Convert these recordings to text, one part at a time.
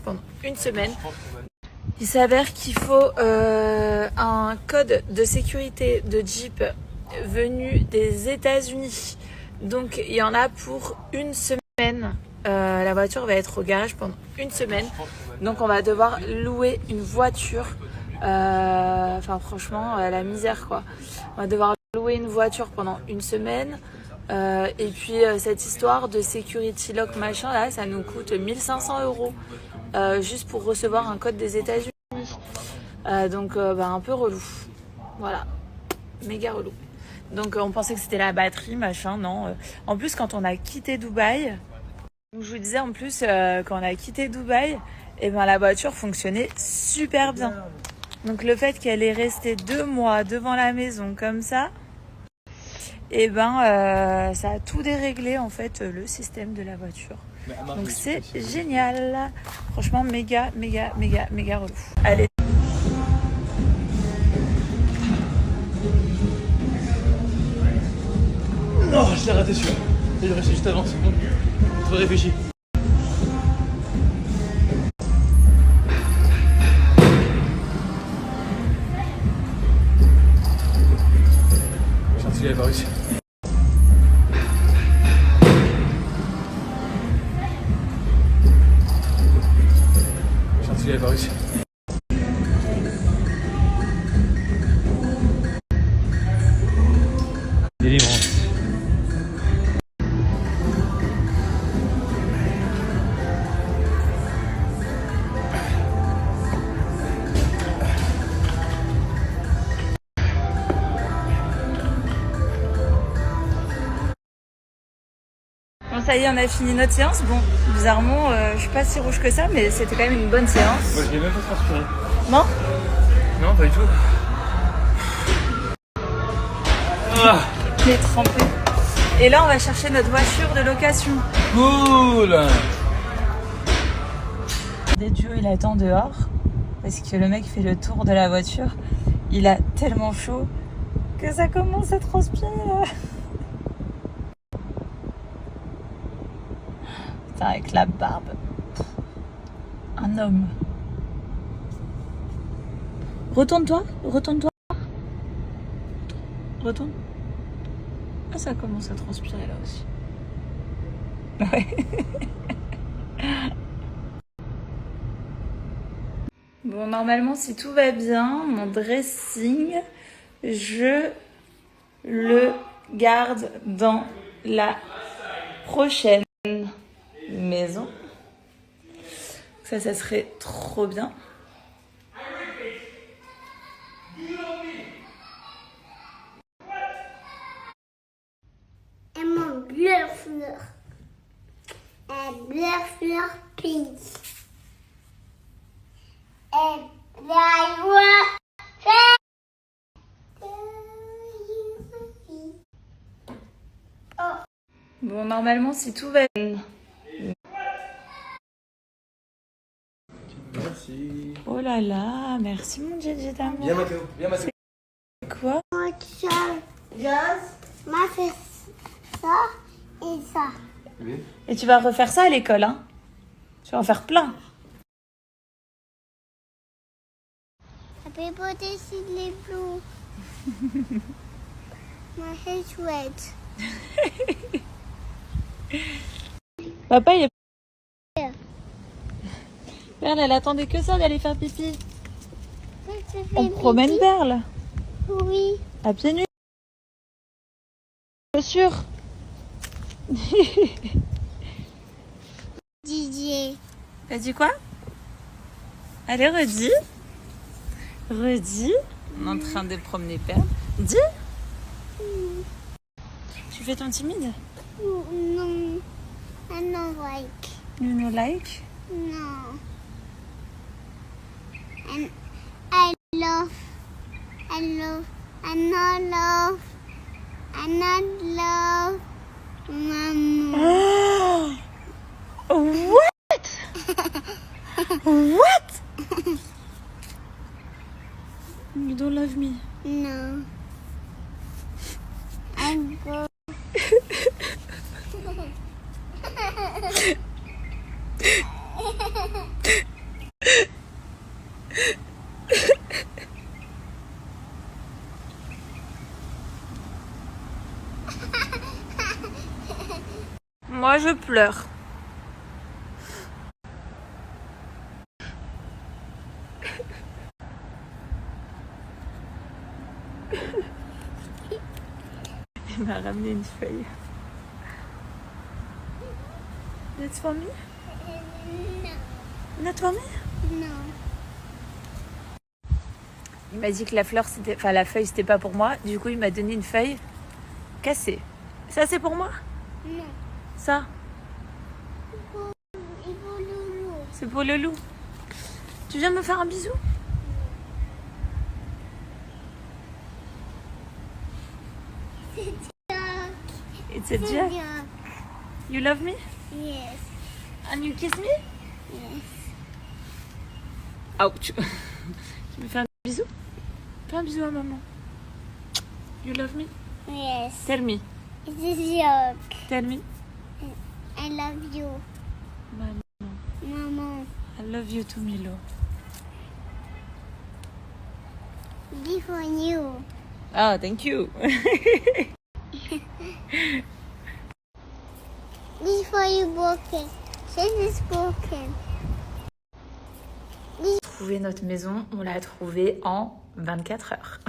pendant une semaine. Il s'avère qu'il faut un code de sécurité de Jeep venu des États-Unis. Donc il y en a pour une semaine. La voiture va être au garage pendant une semaine. Donc on va devoir louer une voiture. Enfin franchement la misère quoi. On va devoir louer une voiture pendant une semaine. Et puis cette histoire de security lock machin là, ça nous coûte 1500 € juste pour recevoir un code des États-Unis. Donc un peu relou. Voilà, méga relou. Donc on pensait que c'était la batterie machin, non. En plus quand on a quitté Dubaï, je vous disais en plus quand on a quitté Dubaï, et la voiture fonctionnait super bien. Donc le fait qu'elle est restée 2 mois devant la maison comme ça, et ça a tout déréglé en fait le système de la voiture. Donc c'est génial. Franchement méga relou. Allez. Non, je l'ai raté celui-là. Il est resté juste avant, c'est bon. Trop réfléchi. Il avait pas réussi. Il avait pas réussi. Délivrance. Bon ça y est, on a fini notre séance. Bon, bizarrement, je suis pas si rouge que ça, mais c'était quand même une bonne séance. Moi, je l'ai même pas transpiré. Non ? Non, pas du tout. Ah, Il est trempé. Et là, on va chercher notre voiture de location. cool. Dieu, il attend dehors parce que le mec fait le tour de la voiture. Il a tellement chaud que ça commence à transpirer. Putain, avec la barbe. Un homme. Retourne-toi. Retourne. Ah, ça commence à transpirer là aussi. Ouais. Bon, normalement, si tout va bien, mon dressing, je le garde dans la prochaine maison. Ça serait trop bien. Et mon bleu fleur. Un bleu fleur pink. Et la joie fait. Bon, normalement, si tout va bien. Merci. Oh là là, merci mon Gigi d'amour. Viens Mathéo, viens Mathéo. C'est quoi? Gaz m'a fait ça et ça. Oui. Et tu vas refaire ça à l'école, hein? Tu vas en faire plein. Happy birthday, Sidney Blue. My hair's wet. Papa, il est... Perle, elle attendait que ça d'aller faire pipi. On promène Perle. Oui. À pieds nus. Chaussures. Didier. T'as dit quoi? Allez, redis. Redis. On est en train de promener Perle. Dis. Tu fais ton timide? Non. I don't like. You know like? No. And I not love Mama. What? What? You don't love me. No. I'm go. pleure. Il m'a ramené une feuille. That's for me? Non. Not for me? Non. Il m'a dit que la fleur, c'était, enfin la feuille, c'était pas pour moi. Du coup, il m'a donné une feuille cassée. Ça, c'est pour moi? Non. Ça, Il faut loulou. c'est pour le loup. Tu viens me faire un bisou? It's a duck. Bien. You love me? Yes. And you kiss me? Yes. Ouch. Tu me fais un bisou? Fais un bisou à maman. You love me? Yes. Tell me. It's a joke. Tell me. I love you, Maman, Maman. I love you too, Milo. This for you. Oh, thank you. This for you broken. This is broken. Trouver notre maison, on l'a trouvée en 24 heures.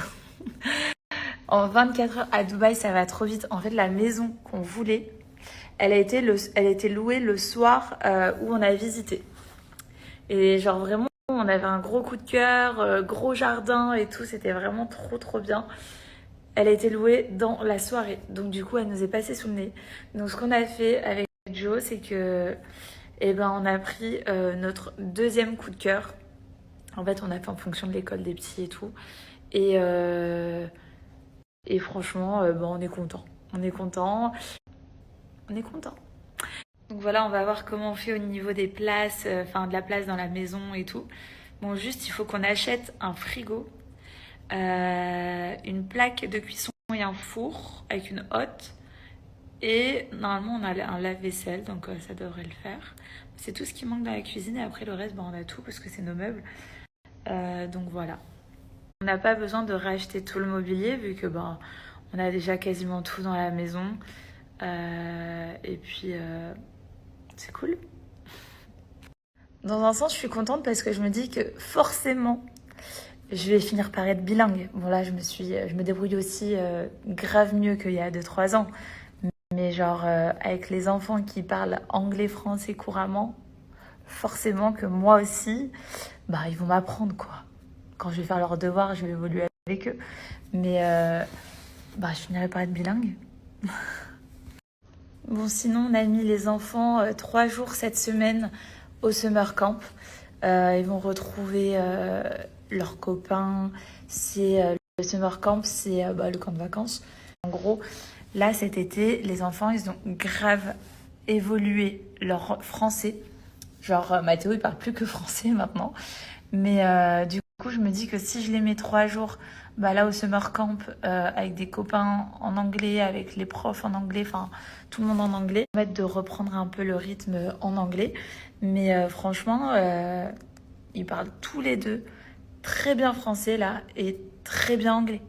En 24 heures à Dubaï, ça va trop vite. En fait, la maison qu'on voulait, elle a été louée le soir où on a visité. Et genre vraiment, on avait un gros coup de cœur, gros jardin et tout. C'était vraiment trop bien. Elle a été louée dans la soirée. Donc du coup, elle nous est passée sous le nez. Donc ce qu'on a fait avec Joe, c'est que on a pris notre deuxième coup de cœur. En fait, on a fait en fonction de l'école des petits et tout. Et franchement, on est content. On est content. Donc voilà, on va voir comment on fait au niveau des places, de la place dans la maison et tout. Bon, juste, il faut qu'on achète un frigo, une plaque de cuisson et un four avec une hotte. Et normalement, on a un lave-vaisselle, donc ça devrait le faire. C'est tout ce qui manque dans la cuisine et après le reste, on a tout parce que c'est nos meubles. Donc voilà. On n'a pas besoin de racheter tout le mobilier vu que on a déjà quasiment tout dans la maison. Et puis c'est cool. Dans un sens, je suis contente parce que je me dis que forcément, je vais finir par être bilingue. Bon là, je me débrouille aussi grave mieux qu'il y a 2-3 ans. Mais genre, avec les enfants qui parlent anglais, français couramment, forcément que moi aussi, ils vont m'apprendre quoi. Quand je vais faire leurs devoirs, je vais évoluer avec eux. Mais je finirai par être bilingue. Bon, sinon, on a mis les enfants 3 jours cette semaine au summer camp. Ils vont retrouver leurs copains. Le summer camp, c'est le camp de vacances. En gros, là, cet été, les enfants, ils ont grave évolué leur français. Genre, Mathéo, il parle plus que français maintenant. Mais du coup, je me dis que si je les mets 3 jours là au summer camp avec des copains en anglais, avec les profs en anglais, enfin tout le monde en anglais, ça va permettre de reprendre un peu le rythme en anglais. Mais franchement, ils parlent tous les deux très bien français là et très bien anglais.